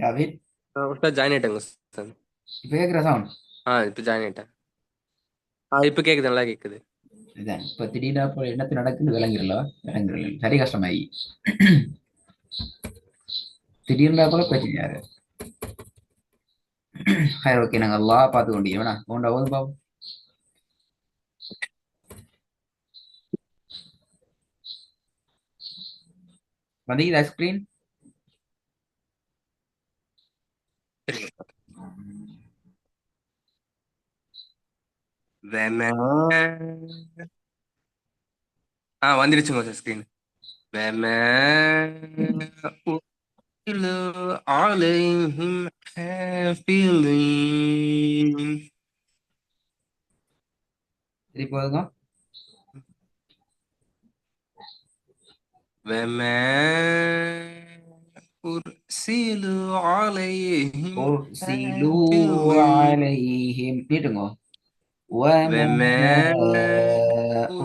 யாவித் Ustad join ஆயிட்டாங்க உஸ்தாத். இப்போ கேட்குற சவுண்ட் இப்போ ஜாயின் ஆயிட்டேன். இப்போ கேக்குது, நல்லா கேக்குது. இதுதான் இப்போ திடீர்னு இப்போ என்னத்து நடக்குன்னு விளங்கிடல விளங்கிடல சரி கஷ்டமாயி திடீர்னு போல பிரச்சனையாரு ஹாய் ஓகே நாங்கள் எல்லாம் பார்த்து கொண்டீங்க வேணா உண்டா போதும் பாப்போம் வந்தீங்களா ஸ்க்ரீன் வந்துருச்சுங்க சார் ஸ்கிரீன். وما أرسل عليهم حافظين. சரி போதுங்க وما أرسل عليهم أرسلوا حافظين. عليهم நீட்டுங்க وما وما أرسل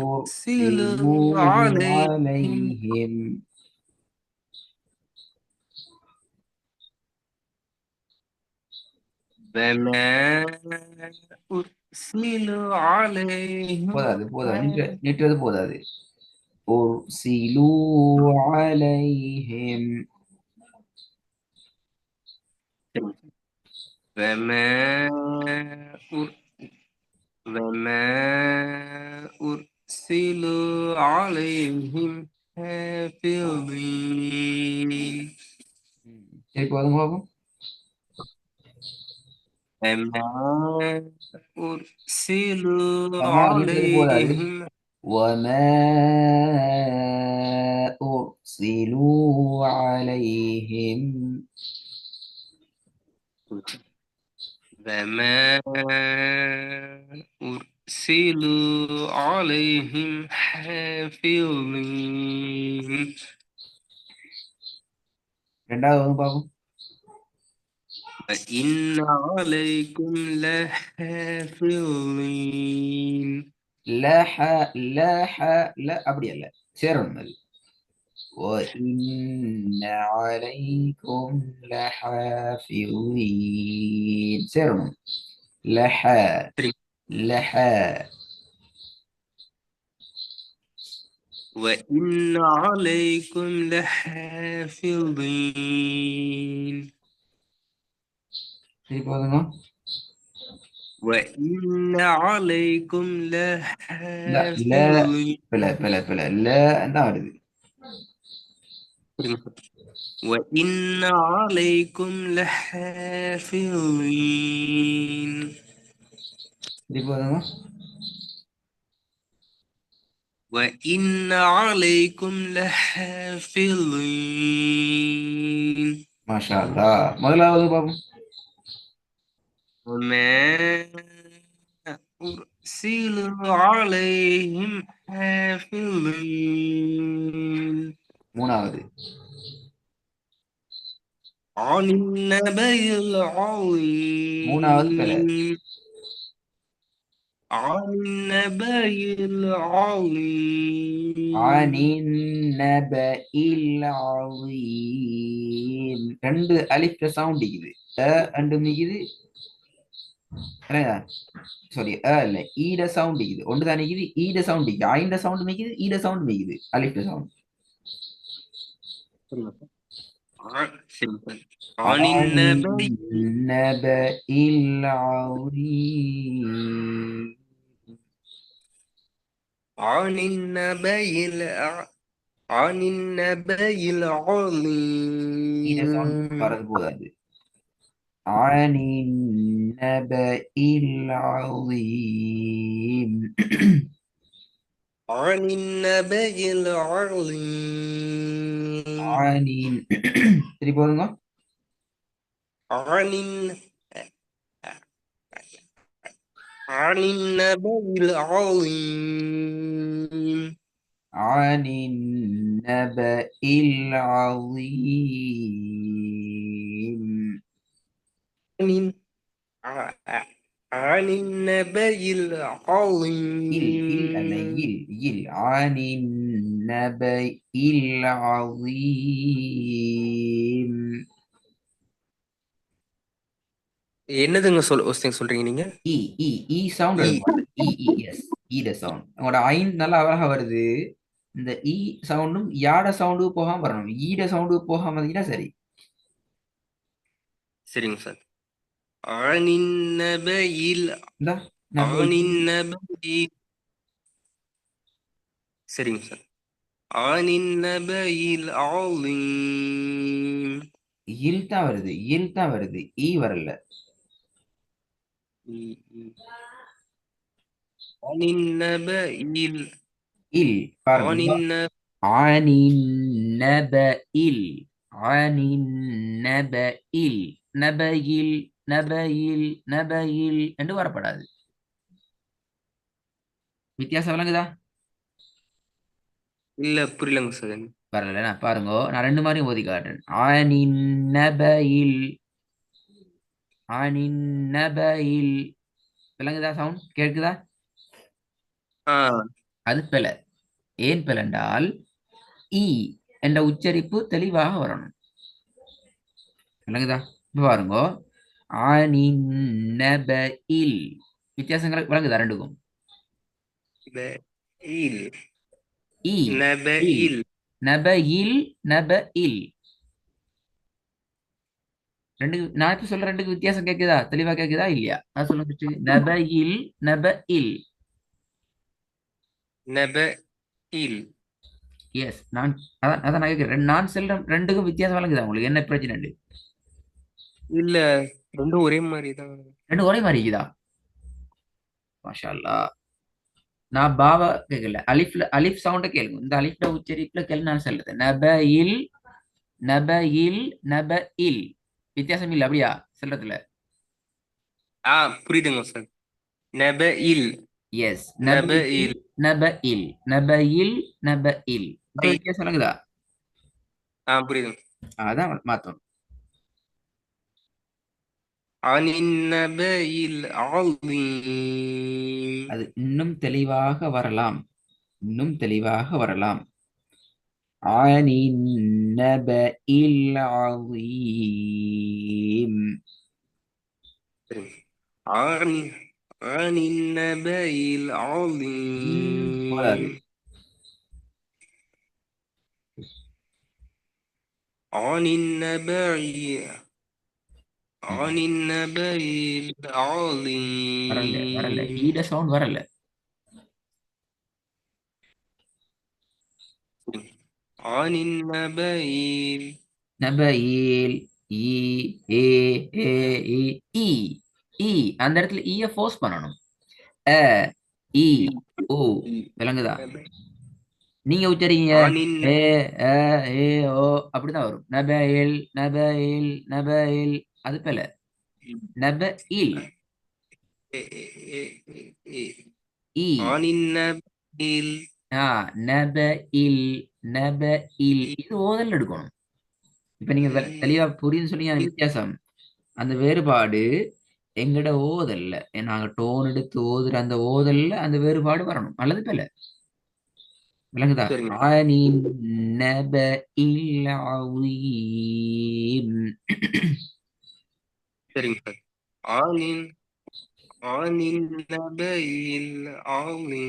أرسلوا عليهم عليهم وما أرسل عليهم போதாது போதாது حافظين. நீட்டுறது போதாது أرسلوا عليهم وما أر- وما أرسل عليهم حافظين. சரி போதும் பாப்போம் وما أرسل وما நீட்டுறது போதாது عليهم. وما أرسلوا عليهم وما أرسل عليهم حافظين. ரெண்டாவது வந்து பாப்போம் وإن عليكم لحافظين. லஹ லஹ ல அப்படி அல்ல சேரணும் அது وإن عليكم لحافظين சேரணும் لح لح وإن عليكم لحافظين. சரி போதுங்க وإن عليكم لا لا لحافظين. بلا بلا بلا لا தான் வருது وإن عليكم لحافظين. சரி போதுங்க وإن عليكم لحافظين. மாஷா அல்லாஹ் முதலாவது பாப்போம் وما أرسل عليهم حافظين. மூணாவது عن النبأ மூணாவது பல العظيم. عن النبأ عن العظيم. النبأ العظيم ரெண்டு அலிஃப்ல சவுண்ட் இருக்குது ரெண்டு மிகுது சாரி இல்ல ஈட சவுண்ட் இருக்குது ஒன்று தான் நிக்குது ஈட சவுண்ட் இருக்குது ஐண்ட sound மிக்குது ஈட sound மிக்குது அலிஃப்ல sound simple. عن عن النبأ. النبأ العظيم عن النبأ عن النبأ ஈட sound العظيم. வரது போதாது عن النبأ العظيم عن النبأ العظيم. عن திருப்பி போதுங்க عن عن النبأ العظيم. عن النبأ العظيم عن عن النبأ أنا العظيم. عن النبأ العظيم என்னதுங்க சொல்றீங்க நீங்க? இ இ இ சவுண்ட் இ எடுக்கும். இ இ எஸ் ஈட சவுண்ட் உங்களோட ஐன் நல்லா அழகா வருது. இந்த இ சவுண்டும் யாட சவுண்டுக்கு போகாம வரணும். ஈட சவுண்டுக்கு போகாம இருந்தீங்கன்னா சரி. சரிங்க சார். ஆனின் நபையில் இந்த நம்ம ஆனின் நபையில் சரிங்க சார். ஆனின் நபையில் ஆலீம். இல் தான் வருது. இல் தான் வருது. ஈ வரல. இ- இ- ஆனின் நபையில் இல் பாருங்க. ஆனின் ந- ஆனின் நபஇல் ஆனின் நபஇல் நபஇல் நபஇல் நபஇல் என்று வரப்படாது. வித்தியாசம் விளங்குதா? இல்ல புரியலங்க சார். வரல நான் பாருங்க. நான் ரெண்டு மாதிரியும் ஓதி காட்டுறேன். ஆனின் நபஇல் ஆனின் நபஇல் விளங்குதா? சவுண்ட் கேட்குதா? ஆ அது பிழை. ஏன் பிழை என்றால் இ என்ற உச்சரிப்பு தெளிவாக வரணும். விளங்குதா? இப்ப பாருங்க. ஆனின் நபஇல் வித்தியாசங்கள் விளங்குதா ரெண்டுக்கும்? நபையில் இ இல் நபையில் நபஇல் நபஇல் ரெண்டுக்கு நான் இப்ப சொல்ற ரெண்டுக்கு வித்தியாசம் கேக்குதா? தெளிவா கேக்குதா இல்லையா? நான் சொல்ல first. நபஇல் நபஇல். நபையில் எஸ் நான் அதான் அதான் நான் கேட்கிறேன். நான் சொல்ற ரெண்டுக்கும் வித்தியாசம் விளங்குதா உங்களுக்கு? என்ன பிரச்சனை? இல்ல ரெண்டும் ஒரே மாதிரி தான். ரெண்டு ஒரே மாதிரி இருக்குதா? மாஷா அல்லாஹ். நான் பாவா கேட்கல. அலிஃப்ல அலிஃப் சவுண்ட கேளுங்க. இந்த அலிஃப்ல உச்சரிப்புல கேளு. நான் சொல்றது நபஇல் நபஇல் நபஇல் வித்தியாசம் இல்ல அப்படியா சொல்றதுல? ஆ புரியுதுங்க சார். நபையில் எஸ் நபஇல் நபையில் நபஇல் நபஇல் நபஇல் இப்ப ஐ வித்தியாசம் விளங்குதா? புரியுதுங்க. அதான் மாத்தணும். அனின் நபையில் ஆலீம். அது இன்னும் தெளிவாக வரலாம். இன்னும் தெளிவாக வரலாம். ஆனின் நபஇல் அதீம். சரிங்க. ஆனி அனின் நபையில் போதாது. ஆலீம். ஆனின் நபையில் ம். ஆனின் நபையில் வரல வரல. ஆலீம். ஈட சவுண்ட் வரல. ஆனின் நபையில் நபையில் ஈ ஏ ஏ இ ஈ ஈ அந்த இடத்துல ஈய ஃபோர்ஸ் பண்ணணும். அ இ ஓ விளங்குதா? நீங்க உச்சரிங்க ஆனின் ஏ அ ஏ ஓ அப்படிதான் வரும். நபையில் நபையில் நபையில் அது போல நபஇல் இ ஆனின் நபையில் ஆ நபஇல் நபஇல் இது ஓதல் எடுக்கணும். இப்ப நீங்க தெளிவா புரியுதுன்னு சொன்னீங்க அந்த வித்தியாசம். அந்த வேறுபாடு எங்கட ஓதல்ல நாங்க டோன் எடுத்து ஓதுற அந்த ஓதல்ல அந்த வேறுபாடு வரணும். அல்லது போல விளங்குதா? சரிங்க ஆனின் நபஇல் அதீம். சரிங்க சார். ஆனின் ஆனின் நபையில்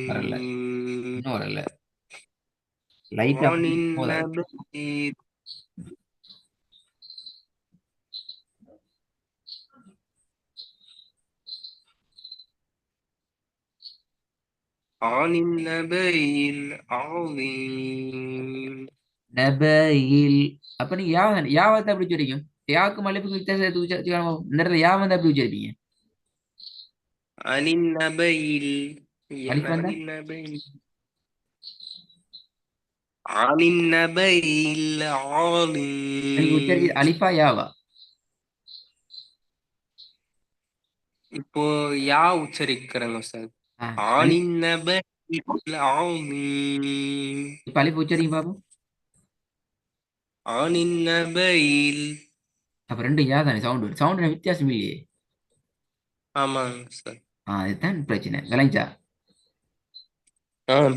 வரல. ஆலீம். இன்னும் வரல. லைட்டா ஆனின் போதாது. நபையில் ஆனின் நபையில் ஆலீம். நபையில் அப்ப நீங்க யாவத்தை அப்படி உச்சரிக்கும். யாவுக்கும் அலிப்புக்கு வித்தியாசம் இந்த இடத்துல யா வந்து அப்படி உச்சரிப்பீங்க. அனின் நபையில் அலிஃப் வந்தா அனின் நபையில் ஆனின் நபையில் நீங்க ஆலீம். உச்சரிக்க அலிஃபா யாவா? இப்போ யா உச்சரிக்கிறேங்க சார். ஆ, அலிஃப். ஆனின் நபையில் ஆலீம். இப்ப அலிஃப் உச்சரிங்க பாப்போம். ஆனின் நபையில் அப்ப ரெண்டு யா தானே சவுண்ட் சவுண்ட் வித்தியாசம் இல்லையே. ஆமாங்க சார். அதுதான் பிரச்சனை. விளைஞ்சா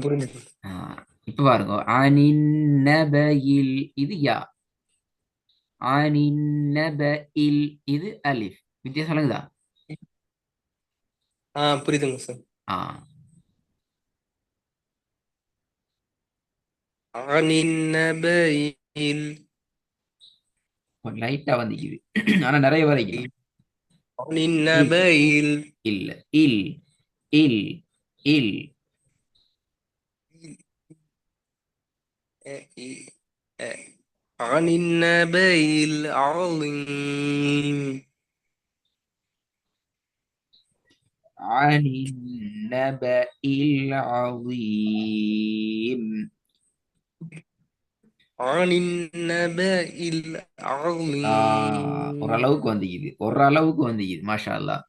புரிஞ்சுது. ஆ, இப்ப பாருங்க. அனின் நபையில் இது யா. அனின் நபையில் இது அலிஃப். வித்தியாசம் விளங்குதா? புரியுதுங்க சார். ஆ அனின் நபையில் லைட்டா வந்திக்குது. ஆனா நிறைய வரைக்கணும். அனின் இல் நபையில் இல்ல இல் இல் இல் அனின் நபையில் அலீம் عن النبأ العظيم. அனின் நபையில் அலீம் ஓரளவுக்கு வந்துக்குது, ஓரளவுக்கு வந்துக்குது. மாஷா அல்லாஹ்.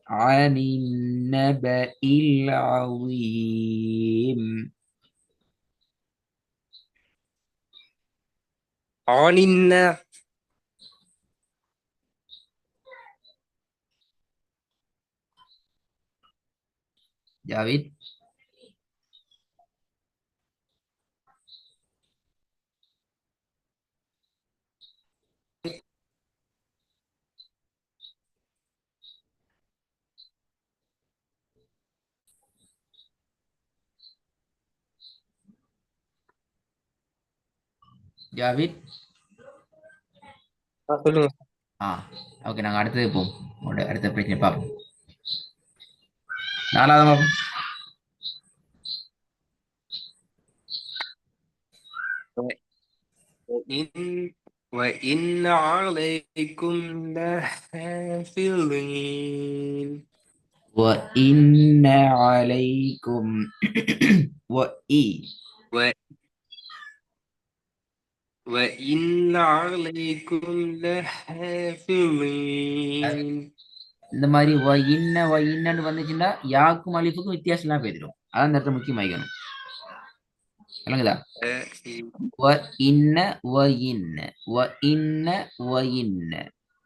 عن النبأ العظيم. அனின் ஜாவித் ஜாவித். சொல்லுங்க. ஆ ஓகே, நாங்கள் அடுத்தது போவோம். உங்களோட அடுத்த பிரச்சனை பார்ப்போம். நாலாவது பார்ப்போம். وإن وإن عليكم لحافظين وإن عليكم وإي و- وإن عليكم لحافظين இந்த மாதிரி வ இன்னன்னு வந்துச்சுன்னா யாக்கும் அலிஃபுக்கும் வித்தியாசம்லாம் போயிடும். அதான் இந்த இடத்துல முக்கியமாயிக்கணும். விளங்குதா? வ இன்ன வ இன்ன வ இன்ன வ இன்ன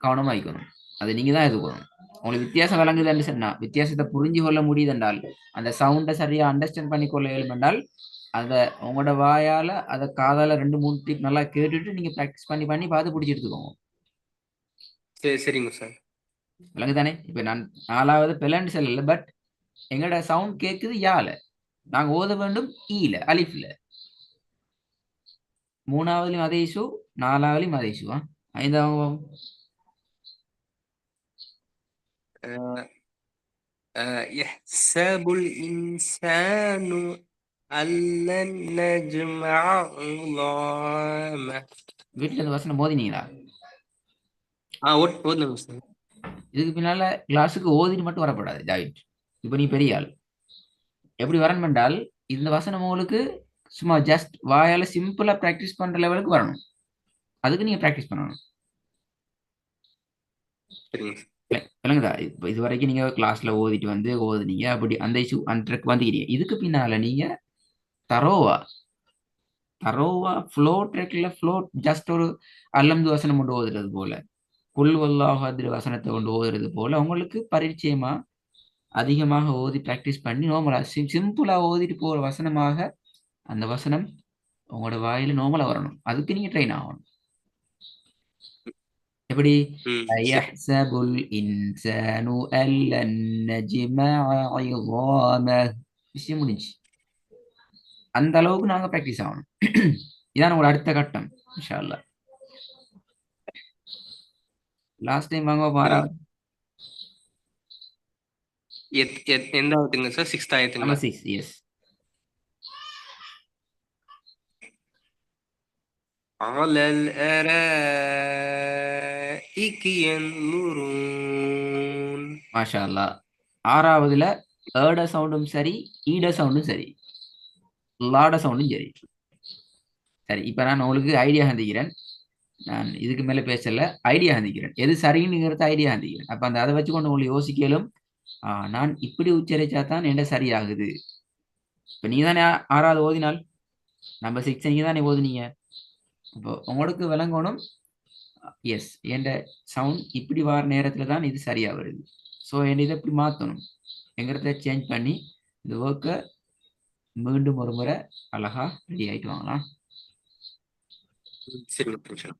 கவனமா இருக்கணும். அது நீங்க தான் எதுக்கணும். உங்களுக்கு வித்தியாசம் விளங்குதுன்னு சொன்னா, வித்தியாசத்தை புரிஞ்சு கொள்ள முடியுது என்றால், அந்த சவுண்டை சரியா அண்டர்ஸ்டாண்ட் பண்ணி கொள்ள இயலும் என்றால், அதை உங்களோட வாயால அதை காதால 2 3 டிப் நல்லா கேட்டுட்டு நீங்க ப்ராக்டிஸ் பண்ணி பண்ணி பார்த்து பிடிச்சி எடுத்துக்கோங்க. சரிங்க சார். விளங்குதானே? இப்ப நான் 4வது பெலண்ட் செல்லல, பட் எங்களோட சவுண்ட் கேட்குது யால, நாங்க ஓத வேண்டும் ஈல அலிஃப்ல. 3வதுலயும் அதே இஷ்யூ, 4வதுலயும் அதே இஷ்யூ. 5வது يحسب الإنسان أن لن نجمع عظامه. வீட்டுல இந்த வசனம் மோதினீங்களா? ஓடுங்க சார். இதுக்கு பின்னால கிளாஸுக்கு ஓதிட்டு மட்டும் வரக்கூடாது ஜாவித். இப்ப நீ பெரிய ஆள். எப்படி வரணும் என்றால், இந்த வசனம் உங்களுக்கு சும்மா ஜஸ்ட் வாயால சிம்பிளா பிராக்டிஸ் பண்ற லெவலுக்கு வரணும். அதுக்கு நீங்க பிராக்டிஸ் பண்ணணும். சரிங்க சார். விளங்குதா? இப்போ இது வரைக்கும் நீங்க கிளாஸ்ல ஓதிட்டு வந்து ஓதுனீங்க, அப்படி அந்த இஷ்யூ அந்த ட்ரெக் வந்துக்கிறீங்க. இதுக்கு பின்னால நீங்க தரோவா தரோவா ஃப்ளோ ட்ரெக்ல ஃப்ளோ ஜஸ்ட் ஒரு அல்லம்து வசனம் கொண்டு ஓதுறது போல, குல் வல்லாஹு அஹத் வசனத்தை கொண்டு ஓதுறது போல உங்களுக்கு பரிச்சயமா அதிகமாக ஓதி பிராக்டிஸ் பண்ணி நோமலா சிம்பிளா ஓதிட்டு போற வசனமாக அந்த வசனம் உங்களோட வாயில நோமலா வரணும். அதுக்கு நீங்க ட்ரெயின் ஆகணும். எப்படி? சரி. அயஹ்சபுல் இன்சானு அல்லன் நஜ்மஅ இஸாமஹ். விஷயம் முடிஞ்சு. அந்த அளவுக்கு நாங்க பிராக்டிஸ் ஆகணும். இதான் உங்களோட அடுத்த கட்டம் இன்ஷா அல்லாஹ். லாஸ்ட் டைம் வாங்க மாறா எந்த ஆயத்துங்க சார்? 6th ஆயத்துங்களா? நம்பர் 6. எஸ். على الأرائك ينظرون. மாஷா அல்லாஹ். 6வதுல ஏட சவுண்டும் சரி, ஈட சவுண்டும் சரி, லாட சவுண்டும் சரி. சரி, இப்ப நான் உங்களுக்கு ஐடியா சந்திக்கிறேன். நான் இதுக்கு மேல பேசல, ஐடியா சந்திக்கிறேன். எது சரிங்கிறத ஐடியா சந்திக்கிறேன். அப்ப அந்த அதை வச்சுக்கொண்டு உங்களுக்கு யோசிக்கலும், நான் இப்படி உச்சரிச்சா தான் என்ன சரியாகுது. இப்ப நீங்க தானே 6வது ஓதினால், நம்பர் 6 நீங்க தானே ஓதுனீங்க. இப்போ உங்களுக்கு விளங்கணும், எஸ் என்ற சவுண்ட் இப்படி வர நேரத்துல தான் இது சரியா வருது. ஸோ என்ன இதை இப்படி மாற்றணும், எங்கிறத சேஞ்ச் பண்ணி இந்த ஒர்க்கை மீண்டும் ஒரு முறை அழகா ரெடி ஆயிட்டு வாங்கலாம். சரிங்க.